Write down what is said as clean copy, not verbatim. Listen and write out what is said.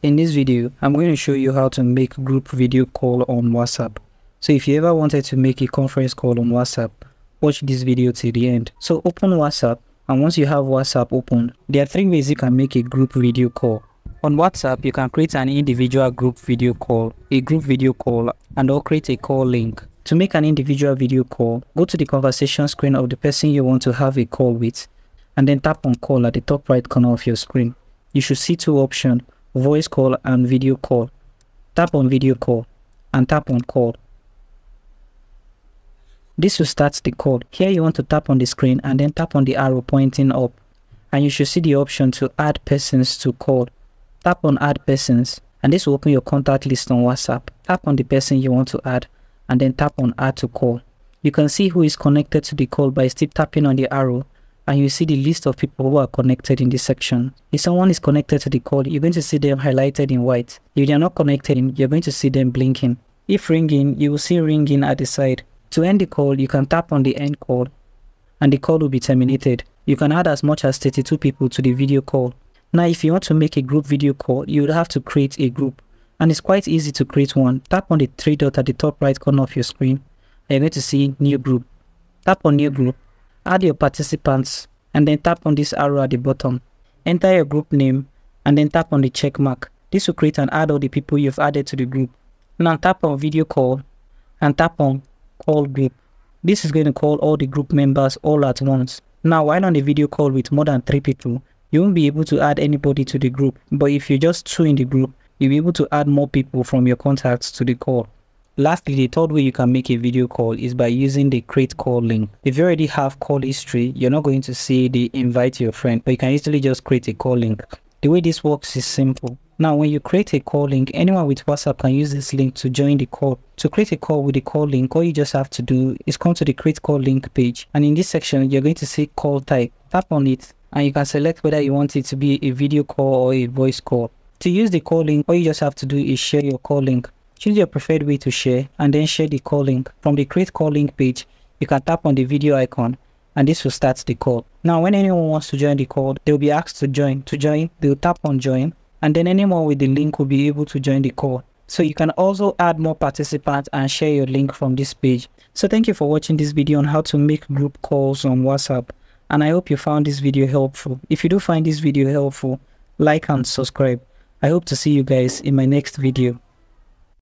In this video, I'm going to show you how to make group video call on WhatsApp. So if you ever wanted to make a conference call on WhatsApp, watch this video till the end. So open WhatsApp, and once you have WhatsApp open, there are 3 ways you can make a group video call. On WhatsApp, you can create an individual group video call, a group video call, and or create a call link. To make an individual video call, go to the conversation screen of the person you want to have a call with, and then tap on call at the top right corner of your screen. You should see 2 options, voice call and video call. Tap on video call and tap on call. This will start the call. Here you want to tap on the screen and then tap on the arrow pointing up, and you should see the option to add persons to call. Tap on add persons, and this will open your contact list on WhatsApp. Tap on the person you want to add and then tap on add to call. You can see who is connected to the call by still tapping on the arrow, and you see the list of people who are connected in this section. If someone is connected to the call, you're going to see them highlighted in white. If they are not connected, you're going to see them blinking. If ringing, you will see ringing at the side. To end the call, you can tap on the end call and the call will be terminated. You can add as much as 32 people to the video call. Now, if you want to make a group video call, you would have to create a group, and it's quite easy to create one. Tap on the 3 dots at the top right corner of your screen, and you're going to see new group. Tap on new group, add your participants, and then tap on this arrow at the bottom. Enter your group name and then tap on the check mark. This will create and add all the people you've added to the group. Now tap on video call and tap on call group. This is going to call all the group members all at once. Now, while on the video call with more than 3 people, you won't be able to add anybody to the group, but if you're just 2 in the group, you'll be able to add more people from your contacts to the call. Lastly, the 3rd way you can make a video call is by using the create call link. If you already have call history, you're not going to see the invite your friend, but you can easily just create a call link. The way this works is simple. Now, when you create a call link, anyone with WhatsApp can use this link to join the call. To create a call with the call link, all you just have to do is come to the create call link page, and in this section, you're going to see call type. Tap on it, and you can select whether you want it to be a video call or a voice call. To use the call link, all you just have to do is share your call link. Choose your preferred way to share and then share the call link. From the create call link page, you can tap on the video icon and this will start the call. Now, when anyone wants to join the call, they'll be asked to join. To join, they'll tap on join, and then anyone with the link will be able to join the call. So you can also add more participants and share your link from this page. So thank you for watching this video on how to make group calls on WhatsApp, and I hope you found this video helpful. If you do find this video helpful, like and subscribe. I hope to see you guys in my next video.